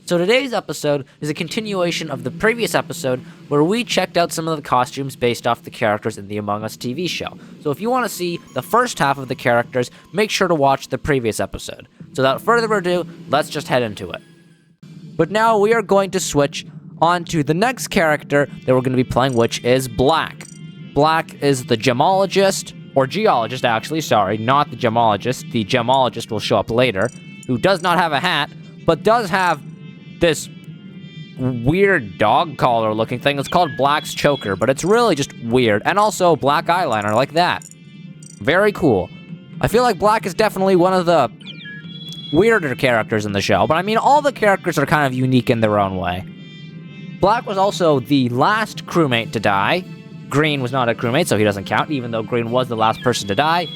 So today's episode is a continuation of the previous episode where we checked out some of the costumes based off the characters in the Among Us TV show. So if you want to see the first half of the characters, make sure to watch the previous episode. So without further ado, let's just head into it. But now we are going to switch on to the next character that we're going to be playing, which is Black. Black is the gemologist, or geologist actually, sorry, not the gemologist. The gemologist will show up later, who does not have a hat, but does have this weird dog collar looking thing. It's called Black's Choker, but it's really just weird. And also black eyeliner like that. Very cool. I feel like Black is definitely one of the weirder characters in the show, but I mean, all the characters are kind of unique in their own way. Black was also the last crewmate to die. Green was not a crewmate, so he doesn't count, even though Green was the last person to die.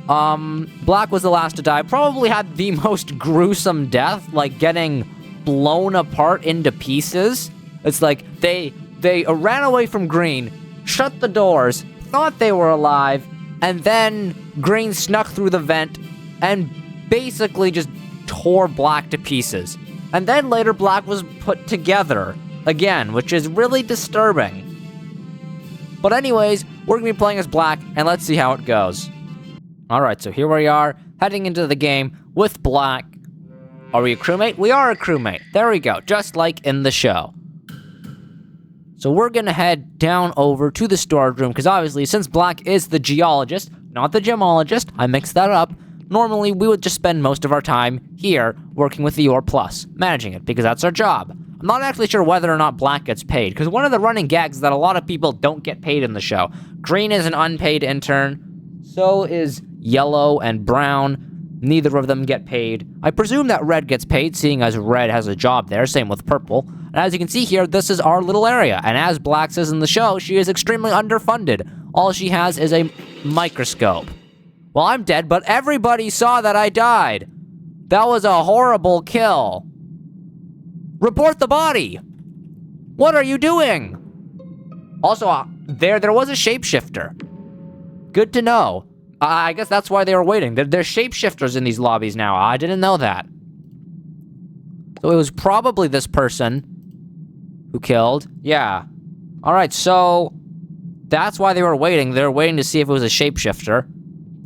Black was the last to die. Probably had the most gruesome death, like getting blown apart into pieces. It's like they ran away from Green, shut the doors, thought they were alive, and then Green snuck through the vent and basically just tore Black to pieces. And then later Black was put together again, which is really disturbing. But anyways, we're gonna be playing as Black, and let's see how it goes. Alright, so here we are, heading into the game with Black. Are we a crewmate? We are a crewmate. There we go, just like in the show. So we're gonna head down over to the storage room, because obviously, since Black is the geologist, not the gemologist, I mixed that up, normally we would just spend most of our time here working with the Ore Plus, managing it, because that's our job. I'm not actually sure whether or not Black gets paid, because one of the running gags is that a lot of people don't get paid in the show. Green is an unpaid intern, so is Yellow and Brown. Neither of them get paid. I presume that Red gets paid, seeing as Red has a job there, same with Purple. And as you can see here, this is our little area, and as Black says in the show, she is extremely underfunded. All she has is a microscope. Well, I'm dead, but everybody saw that I died. That was a horrible kill. Report the body! What are you doing? Also, there was a shapeshifter. Good to know. I guess that's why they were waiting. There's shapeshifters in these lobbies now. I didn't know that. So it was probably this person who killed. Yeah. Alright, so that's why they were waiting. They were waiting to see if it was a shapeshifter.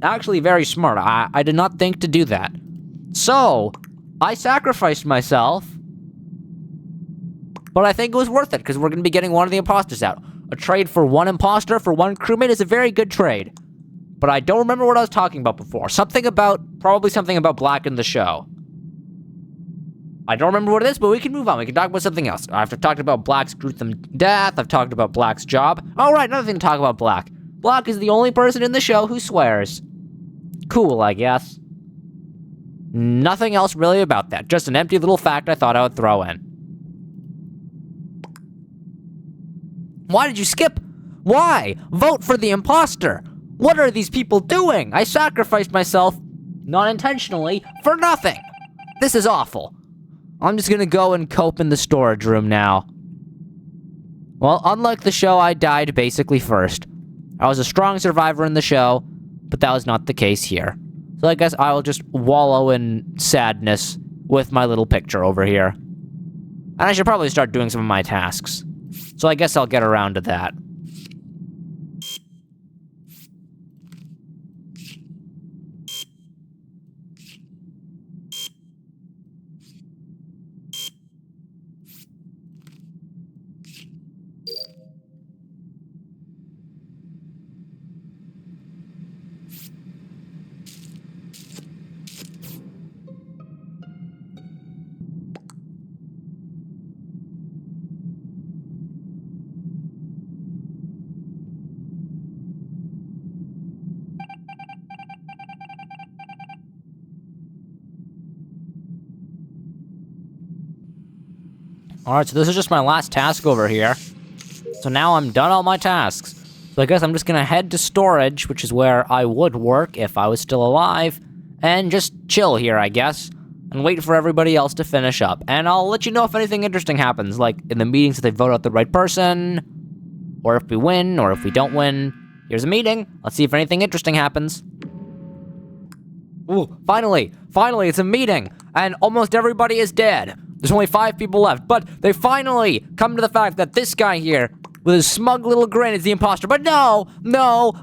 Actually, very smart. I did not think to do that. So, I sacrificed myself. But I think it was worth it, because we're going to be getting one of the imposters out. A trade for one imposter for one crewmate is a very good trade. But I don't remember what I was talking about before. Probably something about Black in the show. I don't remember what it is, but we can move on. We can talk about something else. I've talked about Black's gruesome death. I've talked about Black's job. All right, another thing to talk about Black. Black is the only person in the show who swears. Cool, I guess. Nothing else really about that. Just an empty little fact I thought I would throw in. Why did you skip? Why? Vote for the imposter. What are these people doing? I sacrificed myself, not intentionally, for nothing. This is awful. I'm just gonna go and cope in the storage room now. Well, unlike the show, I died basically first. I was a strong survivor in the show, but that was not the case here. So I guess I will just wallow in sadness with my little picture over here. And I should probably start doing some of my tasks. So I guess I'll get around to that. Alright, so this is just my last task over here. So now I'm done all my tasks. So I guess I'm just gonna head to storage, which is where I would work if I was still alive, and just chill here, I guess, and wait for everybody else to finish up. And I'll let you know if anything interesting happens, like in the meetings if they vote out the right person, or if we win, or if we don't win. Here's a meeting. Let's see if anything interesting happens. Ooh, finally, it's a meeting, and almost everybody is dead. There's only 5 people left, but they finally come to the fact that this guy here, with his smug little grin, is the imposter. But no,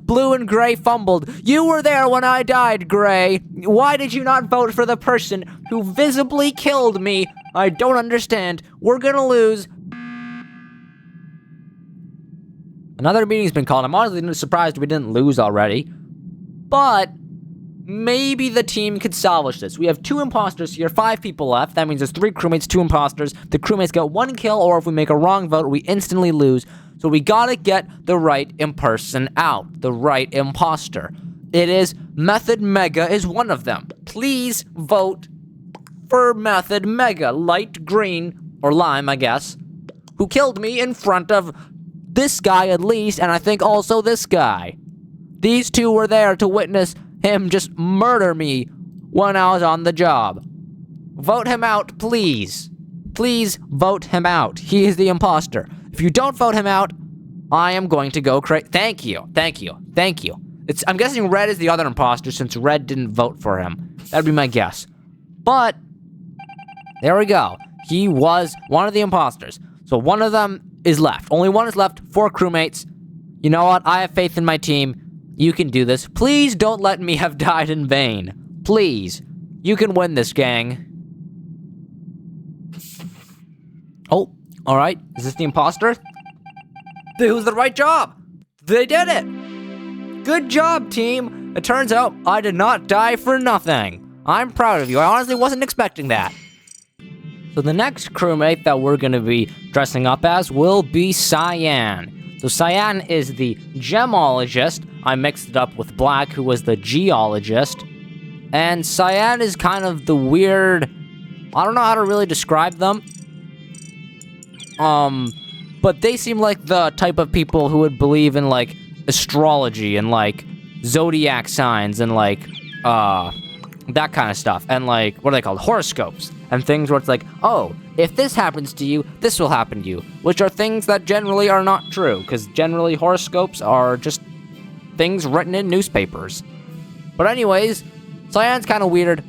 Blue and Gray fumbled. You were there when I died, Gray. Why did you not vote for the person who visibly killed me? I don't understand. We're gonna lose. Another meeting's been called. I'm honestly surprised we didn't lose already. But maybe the team could salvage this. We have 2 imposters here, 5 people left. That means there's 3 crewmates, 2 imposters. The crewmates get 1 kill, or if we make a wrong vote, we instantly lose. So we gotta get the right person out, the right imposter. It is Method Mega is one of them. Please vote for Method Mega, light green, or lime, I guess, who killed me in front of this guy at least, and I think also this guy. These 2 were there to witness him just murder me when I was on the job. Vote him out, please. Please vote him out. He is the imposter. If you don't vote him out, I am going to go crazy. Thank you. I'm guessing Red is the other imposter since Red didn't vote for him. That'd be my guess. But, there we go. He was one of the imposters. So one of them is left. Only 1 is left, 4 crewmates. You know what? I have faith in my team. You can do this. Please don't let me have died in vain. Please. You can win this, gang. Oh, alright. Is this the imposter? It was the right job. They did it. Good job, team. It turns out I did not die for nothing. I'm proud of you. I honestly wasn't expecting that. So the next crewmate that we're going to be dressing up as will be Cyan. So Cyan is the gemologist. I mixed it up with Black, who was the geologist. And Cyan is kind of the weird... I don't know how to really describe them. But they seem like the type of people who would believe in, like, astrology and, like, zodiac signs and, like, that kind of stuff. And, like, what are they called? Horoscopes. And things where it's like, oh, if this happens to you, this will happen to you. Which are things that generally are not true, because generally horoscopes are just things written in newspapers. But anyways, Cyan's kind of weird.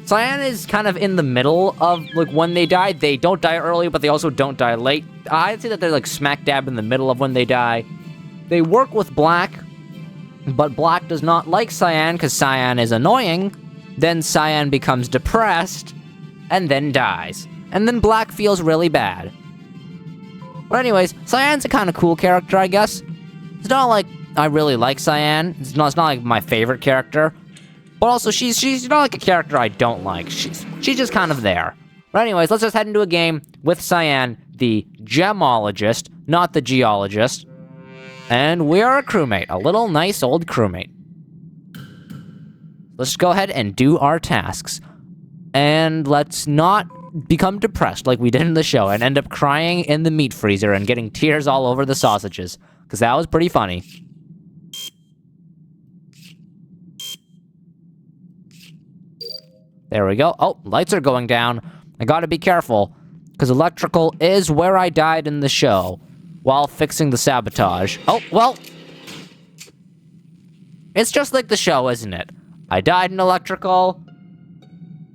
Cyan is kind of in the middle of, like, when they die. They don't die early, but they also don't die late. I'd say that they're, like, smack dab in the middle of when they die. They work with Black, but Black does not like Cyan because Cyan is annoying. Then Cyan becomes depressed, and then dies. And then Black feels really bad. But anyways, Cyan's a kind of cool character, I guess. It's not like I really like Cyan. It's not like my favorite character. But also, she's not like a character I don't like. She's just kind of there. But anyways, let's just head into a game with Cyan, the gemologist, not the geologist. And we are a crewmate, a little nice old crewmate. Let's go ahead and do our tasks. And let's not become depressed like we did in the show and end up crying in the meat freezer and getting tears all over the sausages. Because that was pretty funny. There we go. Oh, lights are going down. I gotta be careful, because electrical is where I died in the show, while fixing the sabotage. Oh, well. It's just like the show, isn't it? I died in electrical.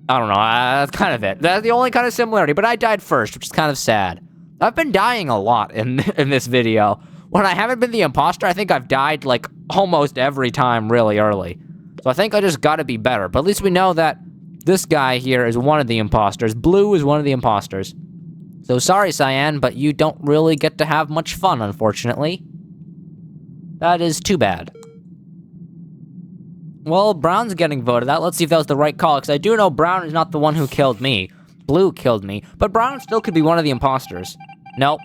I don't know, that's kind of it. That's the only kind of similarity, but I died first, which is kind of sad. I've been dying a lot in this video. When I haven't been the imposter, I think I've died, like, almost every time really early. So I think I just gotta be better, but at least we know that this guy here is one of the imposters. Blue is one of the imposters. So sorry, Cyan, but you don't really get to have much fun, unfortunately. That is too bad. Well, Brown's getting voted out. Let's see if that was the right call, because I do know Brown is not the one who killed me. Blue killed me, but Brown still could be one of the imposters. Nope.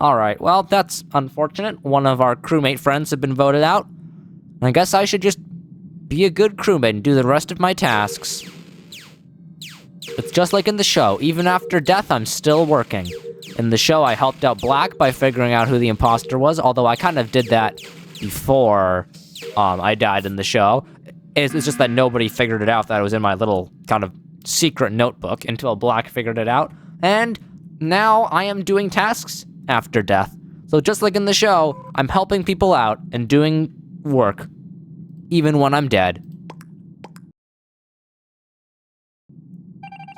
Alright, well, that's unfortunate. One of our crewmate friends have been voted out. I guess I should just be a good crewmate and do the rest of my tasks. It's just like in the show. Even after death, I'm still working. In the show, I helped out Black by figuring out who the imposter was, although I kind of did that before I died in the show. It's just that nobody figured it out that it was in my little kind of secret notebook until Black figured it out. And now I am doing tasks after death. So just like in the show, I'm helping people out and doing work, even when I'm dead.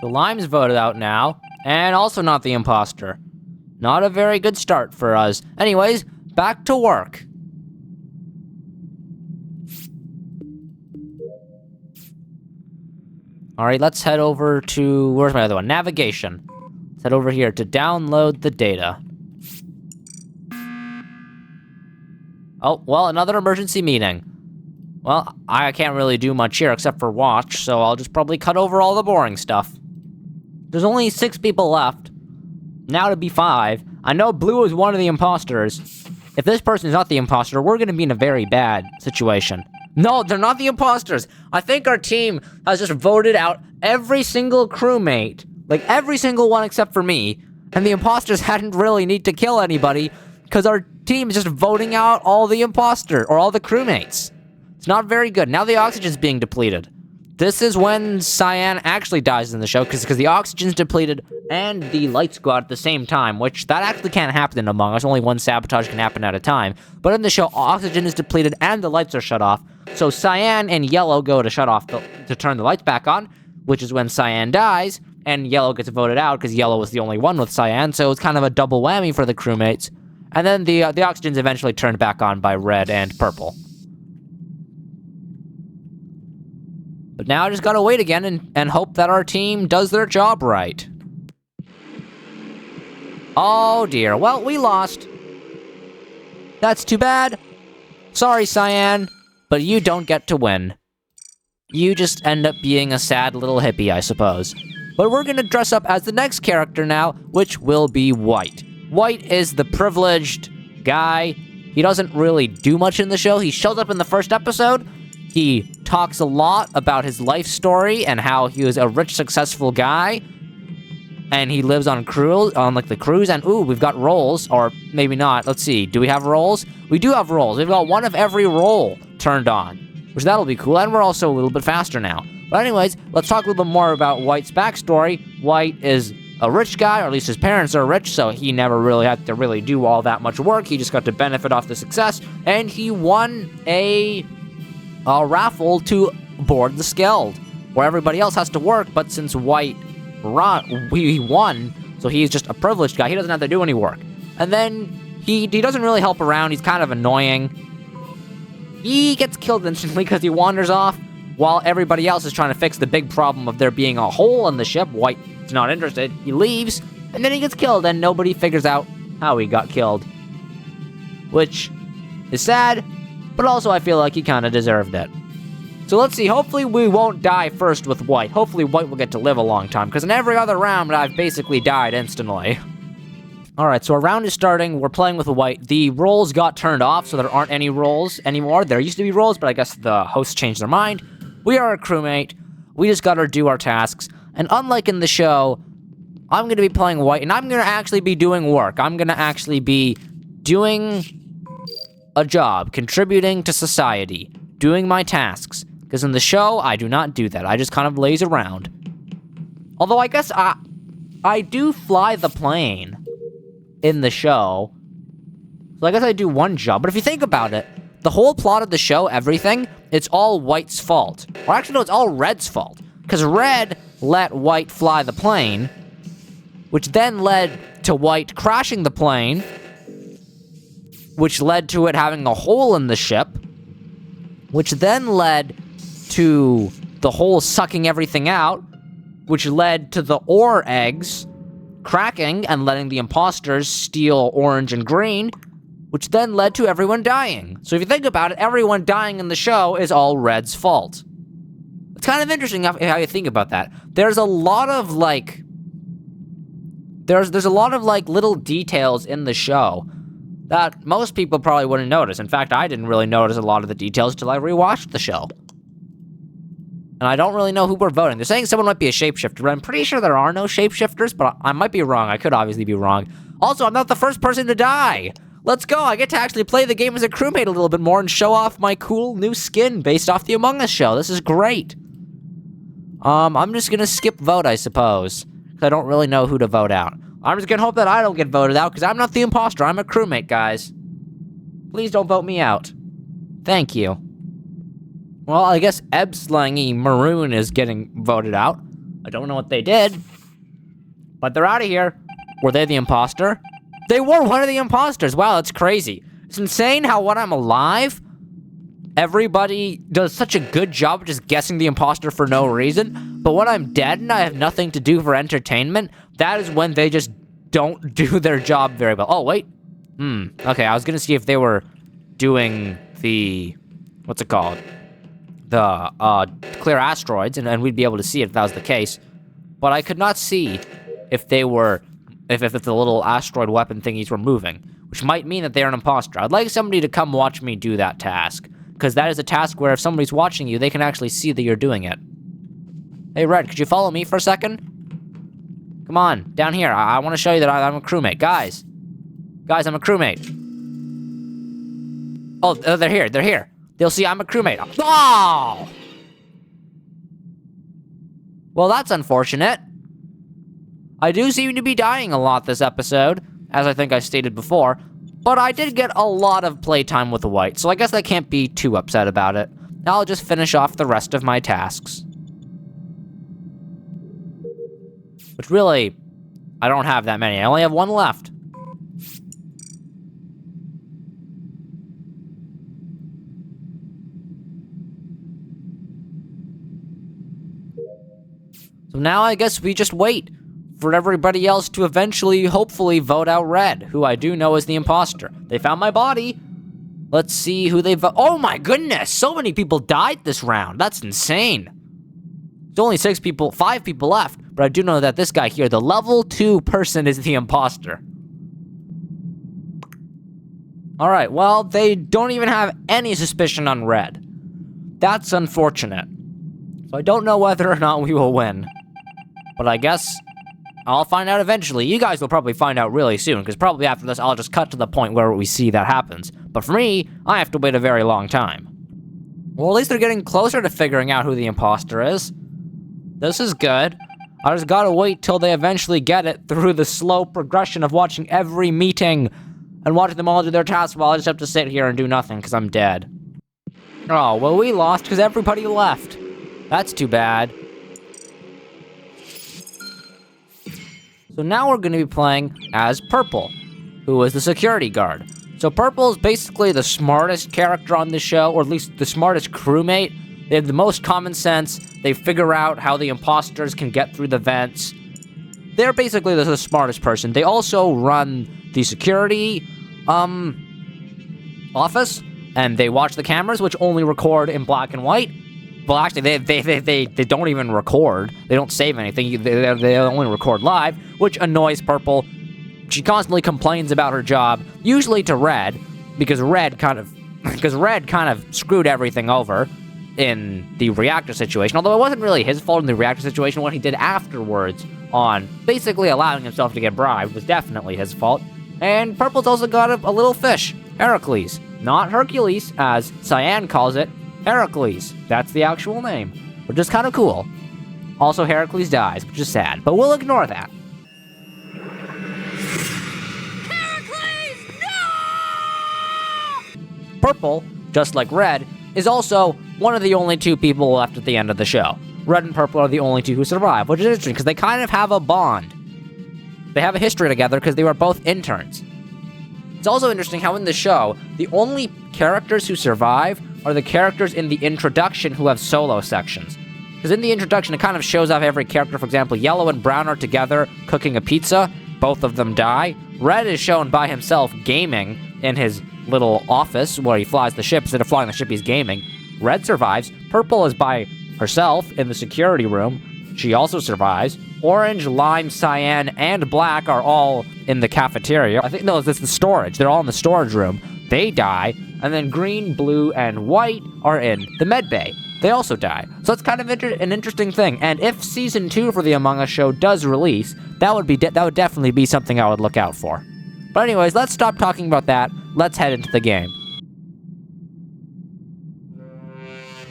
So Lime's voted out now. And also not the imposter. Not a very good start for us. Anyways, back to work. Alright, let's head over to... Where's my other one? Navigation. Let's head over here to download the data. Oh, well, another emergency meeting. Well, I can't really do much here except for watch, so I'll just probably cut over all the boring stuff. There's only 6 people left. Now to be 5. I know Blue is one of the imposters. If this person is not the imposter, we're gonna be in a very bad situation. No, they're not the imposters. I think our team has just voted out every single crewmate. Like, every single one except for me. And the imposters hadn't really need to kill anybody, because our team is just voting out all the imposter, or all the crewmates. It's not very good. Now the oxygen's being depleted. This is when Cyan actually dies in the show, because the oxygen's depleted and the lights go out at the same time, which that actually can't happen in Among Us. Only one sabotage can happen at a time. But in the show, oxygen is depleted and the lights are shut off. So Cyan and Yellow go to shut off to turn the lights back on, which is when Cyan dies, and Yellow gets voted out because Yellow was the only one with Cyan, so it's kind of a double whammy for the crewmates. And then the oxygen's eventually turned back on by Red and Purple. But now I just gotta wait again and hope that our team does their job right. Oh dear, well, we lost. That's too bad. Sorry, Cyan, but you don't get to win. You just end up being a sad little hippie, I suppose. But we're gonna dress up as the next character now, which will be White. White is the privileged guy. He doesn't really do much in the show. He shows up in the first episode. He talks a lot about his life story and how he was a rich, successful guy. And he lives on the cruise, and ooh, we've got roles, or maybe not. Let's see, do we have roles? We do have roles. We've got one of every role turned on, which that'll be cool, and we're also a little bit faster now. But anyways, let's talk a little bit more about White's backstory. White is a rich guy, or at least his parents are rich, so he never really had to really do all that much work. He just got to benefit off the success, and he won a raffle to board the Skeld, where everybody else has to work, but since White he won, so he's just a privileged guy. He doesn't have to do any work. And then he doesn't really help around. He's kind of annoying. He gets killed instantly because he wanders off while everybody else is trying to fix the big problem of there being a hole in the ship. White's not interested. He leaves, and then he gets killed, and nobody figures out how he got killed, which is sad, but also I feel like he kind of deserved it. So let's see, hopefully we won't die first with White. Hopefully White will get to live a long time, because in every other round I've basically died instantly. Alright, so our round is starting, we're playing with White. The roles got turned off, so there aren't any roles anymore. There used to be roles, but I guess the hosts changed their mind. We are a crewmate, we just gotta do our tasks, and unlike in the show, I'm gonna be playing White, and I'm gonna actually be doing work. I'm gonna actually be doing a job, contributing to society, doing my tasks. Because in the show, I do not do that. I just kind of laze around. Although I guess I do fly the plane in the show. So I guess I do one job. But if you think about it, the whole plot of the show, everything, it's all White's fault. Or actually, no, it's all Red's fault. Because Red let White fly the plane, which then led to White crashing the plane, which led to it having a hole in the ship, which then led to the hole sucking everything out, which led to the ore eggs cracking and letting the imposters steal orange and green, which then led to everyone dying. So if you think about it, everyone dying in the show is all Red's fault. It's kind of interesting how you think about that. There's a lot of there's a lot of little details in the show that most people probably wouldn't notice. In fact, I didn't really notice a lot of the details till I rewatched the show. And I don't really know who we're voting. They're saying someone might be a shapeshifter, but I'm pretty sure there are no shapeshifters, but I might be wrong. I could obviously be wrong. Also, I'm not the first person to die. Let's go. I get to actually play the game as a crewmate a little bit more and show off my cool new skin based off the Among Us show. This is great. I'm just gonna skip vote, I suppose, because I don't really know who to vote out. I'm just gonna hope that I don't get voted out, because I'm not the imposter. I'm a crewmate, guys. Please don't vote me out. Thank you. Well, I guess Ebslangy Maroon is getting voted out. I don't know what they did, But they're out of here. Were they the imposter? They were one of the imposters. Wow, that's crazy. It's insane how when I'm alive, everybody does such a good job of just guessing the imposter for no reason. But when I'm dead and I have nothing to do for entertainment, that is when they just don't do their job very well. Oh, wait. Okay, I was gonna see if they were doing the... what's it called? The, clear asteroids, and we'd be able to see it if that was the case. But I could not see if they were... if the little asteroid weapon thingies were moving, which might mean that they're an imposter. I'd like somebody to come watch me do that task, because that is a task where if somebody's watching you, they can actually see that you're doing it. Hey, Red, could you follow me for a second? Come on, down here. I want to show you that I'm a crewmate. Guys, I'm a crewmate. Oh, they're here. They'll see I'm a crewmate. Oh! Well, that's unfortunate. I do seem to be dying a lot this episode, as I think I stated before, but I did get a lot of playtime with the white, so I guess I can't be too upset about it. Now I'll just finish off the rest of my tasks. Which really, I don't have that many. I only have one left. So now I guess we just wait for everybody else to eventually, hopefully, vote out Red, who I do know is the imposter. They found my body. Let's see who they vote. Oh my goodness, so many people died this round. That's insane. There's only 5 people left, but I do know that this guy here, the level 2 person, is the imposter. All right, well, they don't even have any suspicion on Red. That's unfortunate. So I don't know whether or not we will win. But I guess I'll find out eventually. You guys will probably find out really soon, because probably after this, I'll just cut to the point where we see that happens. But for me, I have to wait a very long time. Well, at least they're getting closer to figuring out who the imposter is. This is good. I just gotta wait till they eventually get it through the slow progression of watching every meeting and watching them all do their tasks while I just have to sit here and do nothing because I'm dead. Oh, well, we lost because everybody left. That's too bad. So now we're going to be playing as Purple, who is the security guard. So Purple is basically the smartest character on the show, or at least the smartest crewmate. They have the most common sense. They figure out how the imposters can get through the vents. They're basically the smartest person. They also run the security office, and they watch the cameras, which only record in black and white. Well, actually, they don't even record. They don't save anything. They only record live, which annoys Purple. She constantly complains about her job, usually to Red, because Red kind of screwed everything over in the reactor situation. Although it wasn't really his fault in the reactor situation. What he did afterwards on basically allowing himself to get bribed was definitely his fault. And Purple's also got a little fish, Heracles. Not Hercules, as Cyan calls it. Heracles. That's the actual name, which is kind of cool. Also, Heracles dies, which is sad, but we'll ignore that. Heracles, no! Purple, just like Red, is also one of the only 2 people left at the end of the show. Red and Purple are the only 2 who survive, which is interesting because they kind of have a bond. They have a history together because they were both interns. It's also interesting how in the show, the only characters who survive are the characters in the introduction who have solo sections. Because in the introduction, it kind of shows off every character. For example, Yellow and Brown are together cooking a pizza. Both of them die. Red is shown by himself gaming in his little office where he flies the ship. Instead of flying the ship, he's gaming. Red survives. Purple is by herself in the security room. She also survives. Orange, Lime, Cyan, and Black are all in the cafeteria. I think, no, it's the storage. They're all in the storage room. They die. And then Green, Blue, and White are in the med bay. They also die. So it's kind of an interesting thing. And if Season 2 for the Among Us show does release, that would definitely be something I would look out for. But anyways, let's stop talking about that. Let's head into the game.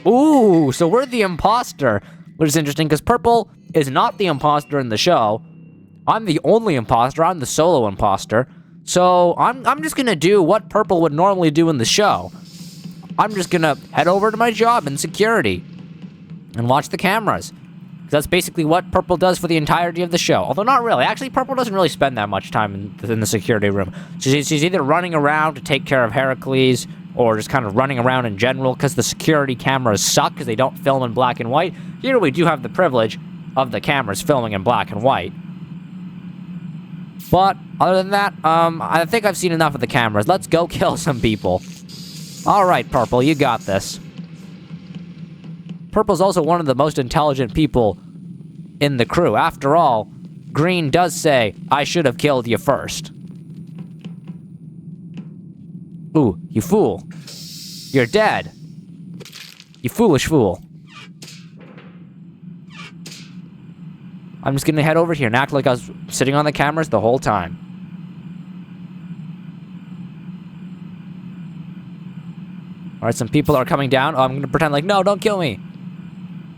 Ooh, so we're the imposter, which is interesting because Purple is not the imposter in the show. I'm the only imposter. I'm the solo imposter. So I'm just gonna do what Purple would normally do in the show. I'm just gonna head over to my job in security and watch the cameras. Because That's basically what Purple does for the entirety of the show. Although not really. Actually, Purple doesn't really spend that much time in the security room. She's either running around to take care of Heracles, or just kind of running around in general, because the security cameras suck, because they don't film in black and white. Here we do have the privilege of the cameras filming in black and white. But, other than that, I think I've seen enough of the cameras. Let's go kill some people. Alright, Purple, you got this. Purple's also one of the most intelligent people in the crew. After all, Green does say, I should have killed you first. Ooh, you fool. You're dead. You foolish fool. I'm just gonna head over here and act like I was sitting on the cameras the whole time. Alright, some people are coming down. Oh, I'm gonna pretend like, no, don't kill me.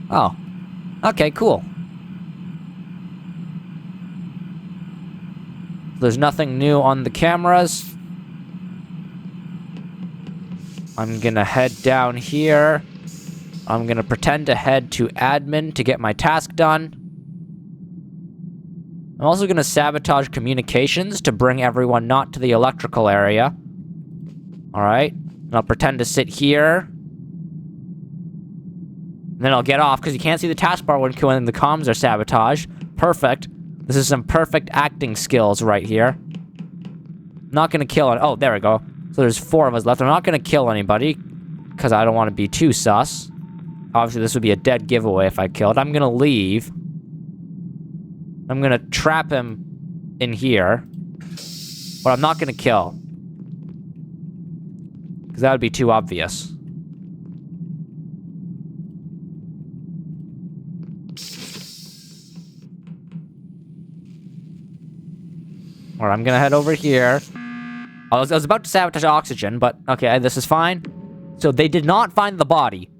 Oh. Okay, cool. There's nothing new on the cameras. I'm gonna head down here. I'm gonna pretend to head to admin to get my task done. I'm also gonna sabotage communications to bring everyone not to the electrical area. Alright. And I'll pretend to sit here. And then I'll get off, because you can't see the taskbar when the comms are sabotaged. Perfect. This is some perfect acting skills right here. Not gonna kill it. Oh, there we go. So there's 4 of us left. I'm not gonna kill anybody, because I don't want to be too sus. Obviously, this would be a dead giveaway if I killed. I'm gonna leave. I'm gonna trap him in here. But I'm not gonna kill. Because that would be too obvious. Alright, I'm gonna head over here. I was about to sabotage oxygen, but okay, this is fine. So they did not find the body,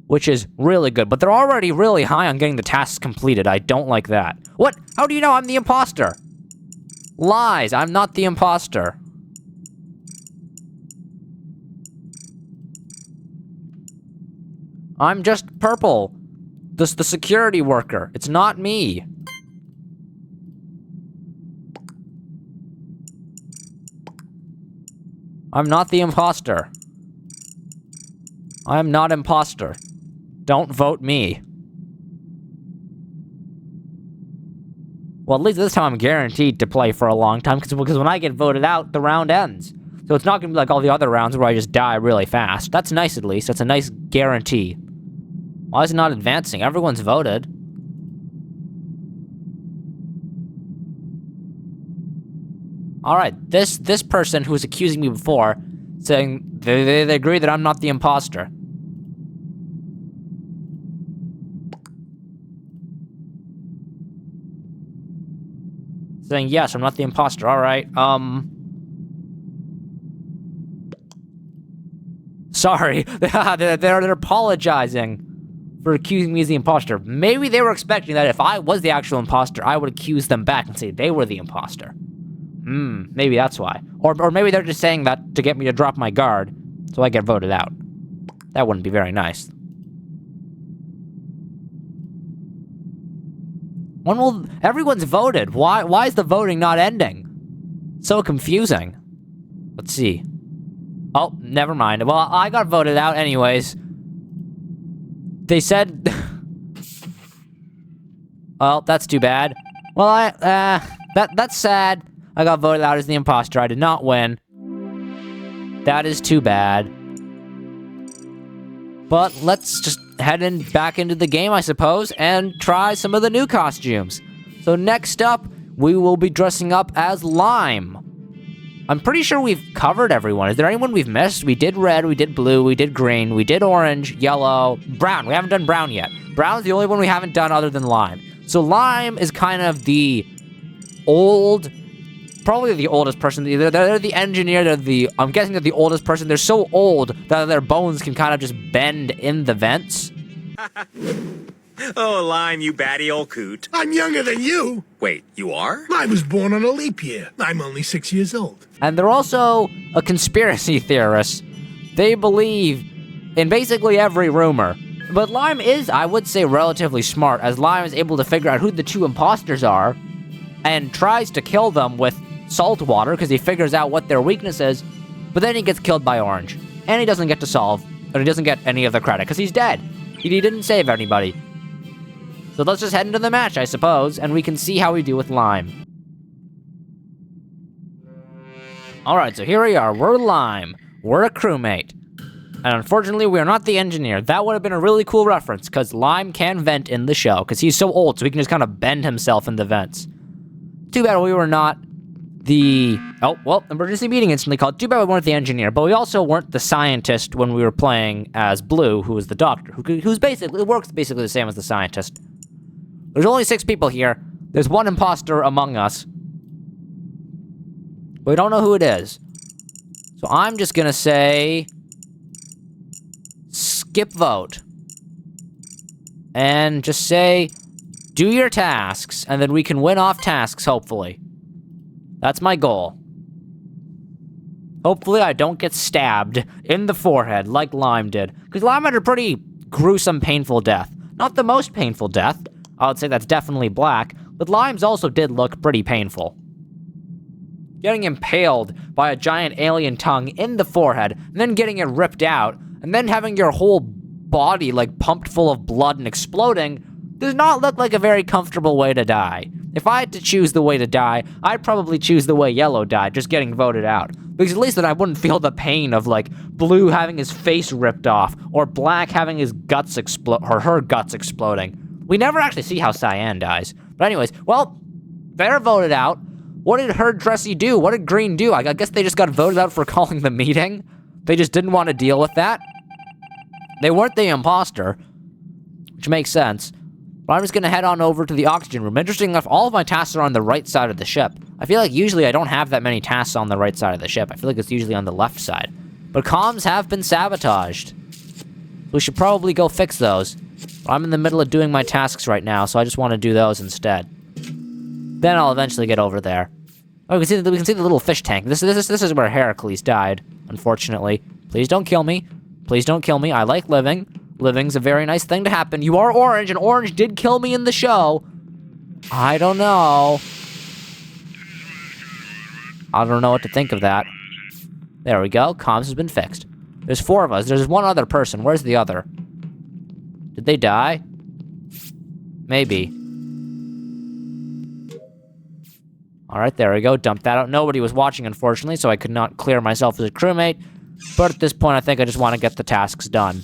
which is really good, but they're already really high on getting the tasks completed. I don't like that. What? How do you know I'm the imposter? Lies, I'm not the imposter. I'm just Purple, the security worker. It's not me. I'm not the imposter. I'm not imposter. Don't vote me. Well, at least this time I'm guaranteed to play for a long time, because when I get voted out, the round ends. So it's not gonna be like all the other rounds where I just die really fast. That's nice, at least. That's a nice guarantee. Why is it not advancing? Everyone's voted. Alright, this person who was accusing me before, saying they agree that I'm not the imposter. Saying, yes, I'm not the imposter. Alright, sorry. They're apologizing for accusing me as the imposter. Maybe they were expecting that if I was the actual imposter, I would accuse them back and say they were the imposter. Maybe that's why. Or maybe they're just saying that to get me to drop my guard, so I get voted out. That wouldn't be very nice. Everyone's voted. Why is the voting not ending? So confusing. Let's see. Oh, never mind. Well, I got voted out anyways. They said... Well, that's too bad. Well, that's sad. I got voted out as the imposter. I did not win. That is too bad. But let's just head back into the game, I suppose, and try some of the new costumes. So next up, we will be dressing up as Lime. I'm pretty sure we've covered everyone. Is there anyone we've missed? We did red, we did blue, we did green, we did orange, yellow, brown. We haven't done brown yet. Brown's the only one we haven't done other than Lime. So Lime is kind of the old... Probably the oldest person. They're the engineer. I'm guessing they're the oldest person. They're so old that their bones can kind of just bend in the vents. Oh, Lime, you batty old coot. I'm younger than you. Wait, you are? I was born on a leap year. I'm only 6 years old. And they're also a conspiracy theorist. They believe in basically every rumor. But Lime is, I would say, relatively smart, as Lime is able to figure out who the two imposters are, and tries to kill them with salt water, because he figures out what their weakness is, but then he gets killed by Orange. And he doesn't get to solve, and he doesn't get any of the credit, because he's dead. He didn't save anybody. So let's just head into the match, I suppose, and we can see how we do with Lime. Alright, so here we are. We're Lime. We're a crewmate. And unfortunately, we are not the engineer. That would have been a really cool reference, because Lime can vent in the show, because he's so old, so he can just kind of bend himself in the vents. Too bad we were not the... Oh, well, emergency meeting instantly called. Too bad we weren't the engineer, but we also weren't the scientist when we were playing as Blue, who was the doctor, who's basically, works basically the same as the scientist. There's only 6 people here. There's one imposter among us. We don't know who it is. So I'm just gonna say... skip vote. And just say, do your tasks, and then we can win off tasks, hopefully. That's my goal. Hopefully I don't get stabbed in the forehead like Lime did. Because Lime had a pretty gruesome, painful death. Not the most painful death. I would say that's definitely Black. But Lime's also did look pretty painful. Getting impaled by a giant alien tongue in the forehead, and then getting it ripped out, and then having your whole body, like, pumped full of blood and exploding, does not look like a very comfortable way to die. If I had to choose the way to die, I'd probably choose the way Yellow died, just getting voted out. Because at least then I wouldn't feel the pain of, like, Blue having his face ripped off, or Black having his guts or her guts exploding. We never actually see how Cyan dies. But anyways, well, they're voted out. What did Her Dressy do? What did Green do? I guess they just got voted out for calling the meeting. They just didn't want to deal with that. They weren't the imposter, which makes sense. But I'm just gonna head on over to the oxygen room. Interesting enough, all of my tasks are on the right side of the ship. I feel like usually I don't have that many tasks on the right side of the ship. I feel like it's usually on the left side. But comms have been sabotaged. We should probably go fix those. But I'm in the middle of doing my tasks right now, so I just want to do those instead. Then I'll eventually get over there. Oh, we can see the little fish tank. This is where Heracles died, unfortunately. Please don't kill me. Please don't kill me. I like living. Living's a very nice thing to happen. You are Orange, and Orange did kill me in the show. I don't know. I don't know what to think of that. There we go. Comms has been fixed. There's 4 of us. There's one other person. Where's the other? Did they die? Maybe. Alright, there we go. Dump that out. Nobody was watching, unfortunately, so I could not clear myself as a crewmate. But at this point, I think I just want to get the tasks done.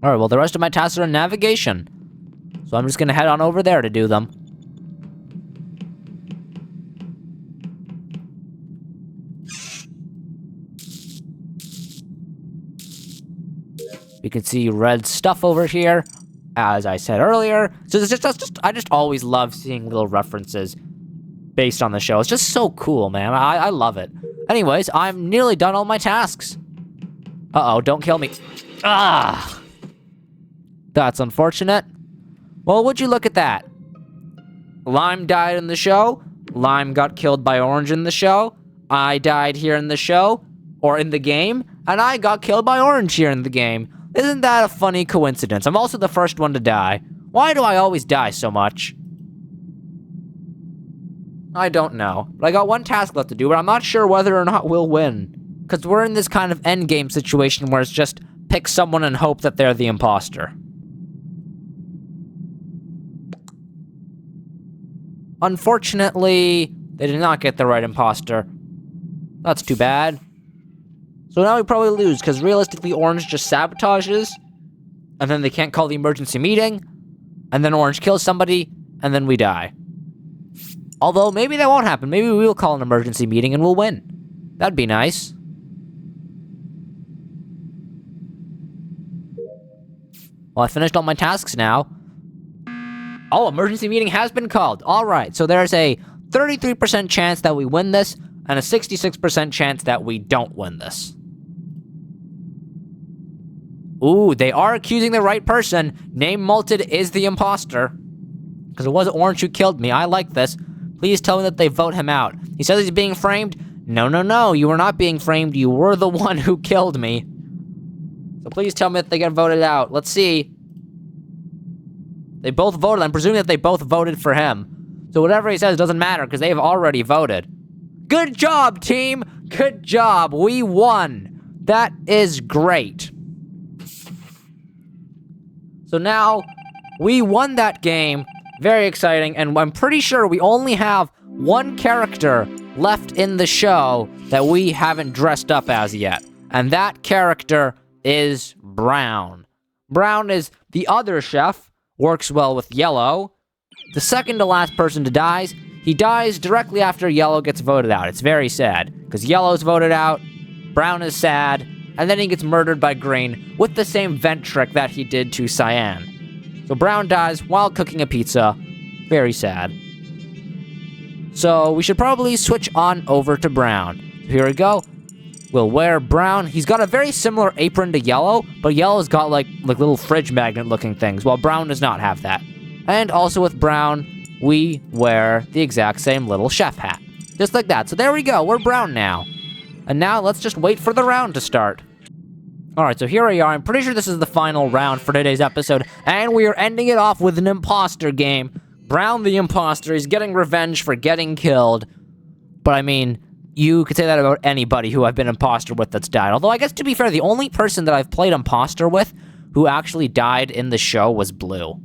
Alright, well, the rest of my tasks are in navigation. So I'm just gonna head on over there to do them. We can see red stuff over here, as I said earlier. So it's I just always love seeing little references based on the show. It's just so cool, man. I love it. Anyways, I'm nearly done all my tasks. Uh-oh, don't kill me. Ah! That's unfortunate. Well, would you look at that? Lime died in the show. Lime got killed by Orange in the show. I died here in the show, or in the game, and I got killed by Orange here in the game. Isn't that a funny coincidence? I'm also the first one to die. Why do I always die so much? I don't know. But I got one task left to do, but I'm not sure whether or not we'll win. Because we're in this kind of endgame situation where it's just pick someone and hope that they're the imposter. Unfortunately, they did not get the right imposter. That's too bad. So now we probably lose, because realistically Orange just sabotages, and then they can't call the emergency meeting, and then Orange kills somebody, and then we die. Although, maybe that won't happen. Maybe we will call an emergency meeting and we'll win. That'd be nice. Well, I finished all my tasks now. Oh, emergency meeting has been called. All right, so there's a 33% chance that we win this, and a 66% chance that we don't win this. Ooh, they are accusing the right person. Name Malted is the imposter. because it was Orange who killed me. I like this. Please tell me that they vote him out. He says he's being framed. No, you were not being framed. You were the one who killed me. So please tell me that they get voted out. Let's see. They both voted. I'm presuming that they both voted for him. So whatever he says doesn't matter because they've already voted. Good job, team. Good job. We won. That is great. So now we won that game. Very exciting. And I'm pretty sure we only have one character left in the show that we haven't dressed up as yet. And that character is Brown. Brown is the other chef, works well with Yellow. The second to last person to die, he dies directly after Yellow gets voted out. It's very sad, because Yellow's voted out, Brown is sad, and then he gets murdered by Green with the same vent trick that he did to Cyan. So Brown dies while cooking a pizza. Very sad. So we should probably switch on over to Brown. Here we go. We'll wear Brown. He's got a very similar apron to Yellow, but Yellow's got like little fridge magnet looking things, while Brown does not have that. And also with Brown, we wear the exact same little chef hat. Just like that. So there we go. We're Brown now. And now let's just wait for the round to start. Alright, so here we are. I'm pretty sure this is the final round for today's episode, and we are ending it off with an imposter game. Brown the imposter is getting revenge for getting killed. But I mean, you could say that about anybody who I've been imposter with that's died. Although I guess to be fair, the only person that I've played imposter with who actually died in the show was Blue.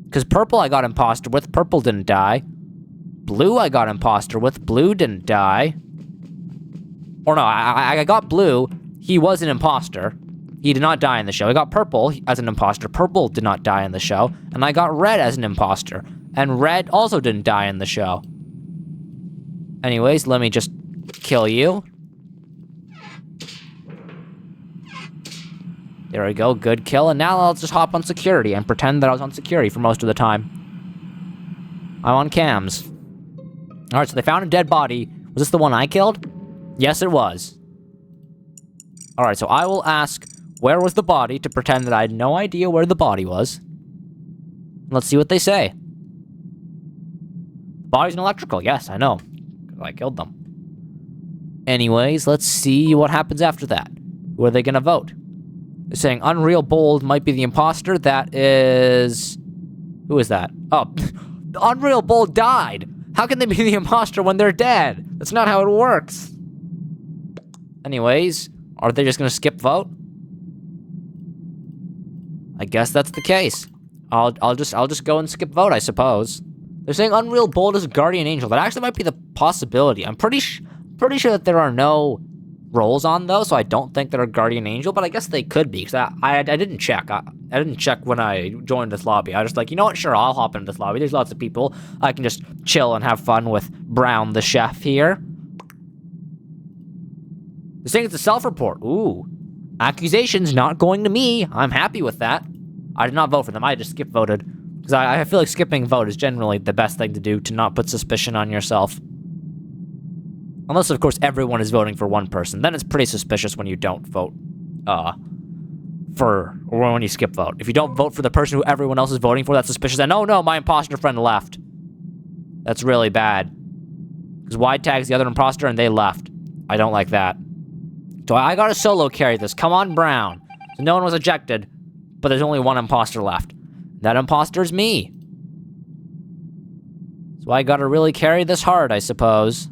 Because Purple I got imposter with, Purple didn't die. Blue I got imposter with, Blue didn't die. Or no, I got Blue, he was an imposter. He did not die in the show. I got Purple as an imposter. Purple did not die in the show. And I got Red as an imposter. And Red also didn't die in the show. Anyways, let me just kill you. There we go, good kill. And now I'll just hop on security and pretend that I was on security for most of the time. I'm on cams. Alright, so they found a dead body. Was this the one I killed? Yes, it was. Alright, so I will ask, where was the body, to pretend that I had no idea where the body was. Let's see what they say. The body's an electrical, yes, I know. I killed them. Anyways, let's see what happens after that. Who are they gonna vote? They're saying Unreal Bold might be the imposter. That is... Who is that? Oh, Unreal Bold died! How can they be the imposter when they're dead? That's not how it works. Anyways, are they just gonna skip vote? I guess that's the case. I'll just go and skip vote, I suppose. They're saying Unreal Bold is a guardian angel. That actually might be the possibility. I'm pretty sure that there are no roles on those, so I don't think they're a guardian angel, but I guess they could be, because I didn't check. I didn't check when I joined this lobby. I was just like, you know what, sure, I'll hop into this lobby. There's lots of people. I can just chill and have fun with Brown the chef here. They're saying it's a self-report. Ooh. Accusations not going to me. I'm happy with that. I did not vote for them. I just skip voted. Because I feel like skipping vote is generally the best thing to do to not put suspicion on yourself. Unless, of course, everyone is voting for one person. Then it's pretty suspicious when you don't vote, or when you skip vote. If you don't vote for the person who everyone else is voting for, that's suspicious. And oh no, my imposter friend left. That's really bad. Because Y tags the other imposter and they left. I don't like that. So I gotta solo carry this. Come on, Brown. So no one was ejected, but there's only one imposter left. That imposter's me. So I gotta really carry this hard, I suppose.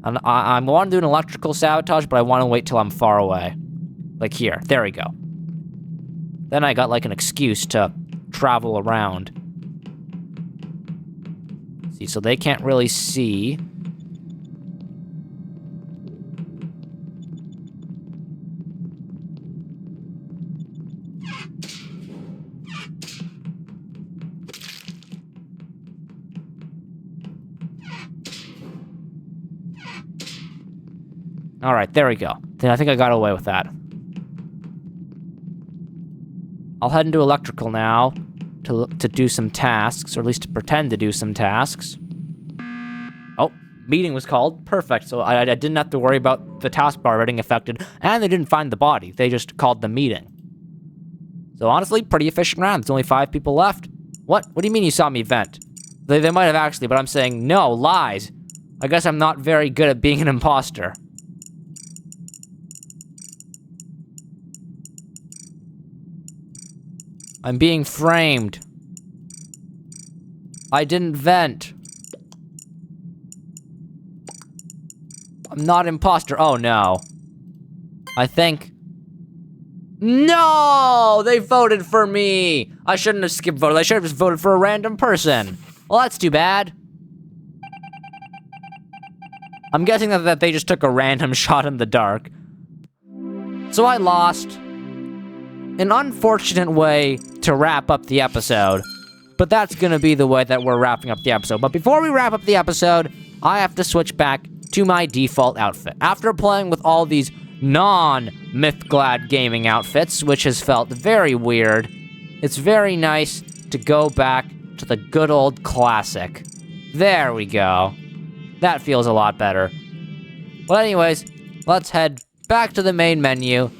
And I want to do an electrical sabotage, but I want to wait till I'm far away. Like here. There we go. Then I got like an excuse to travel around. See, so they can't really see. Alright, there we go. Then I think I got away with that. I'll head into electrical now to do some tasks, or at least to pretend to do some tasks. Oh, meeting was called. Perfect. So I didn't have to worry about the taskbar getting affected, and they didn't find the body. They just called the meeting. So honestly, pretty efficient round. There's only 5 people left. What? What do you mean you saw me vent? They might have actually, but I'm saying no, lies. I guess I'm not very good at being an imposter. I'm being framed. I didn't vent. I'm not imposter. Oh no. I think. No! They voted for me! I shouldn't have skipped voted. I should have just voted for a random person. Well, that's too bad. I'm guessing that they just took a random shot in the dark. So I lost. An unfortunate way to wrap up the episode. But that's gonna be the way that we're wrapping up the episode. But before we wrap up the episode, I have to switch back to my default outfit. After playing with all these non-Mythglad gaming outfits, which has felt very weird, it's very nice to go back to the good old classic. There we go. That feels a lot better. Well, anyways, let's head back to the main menu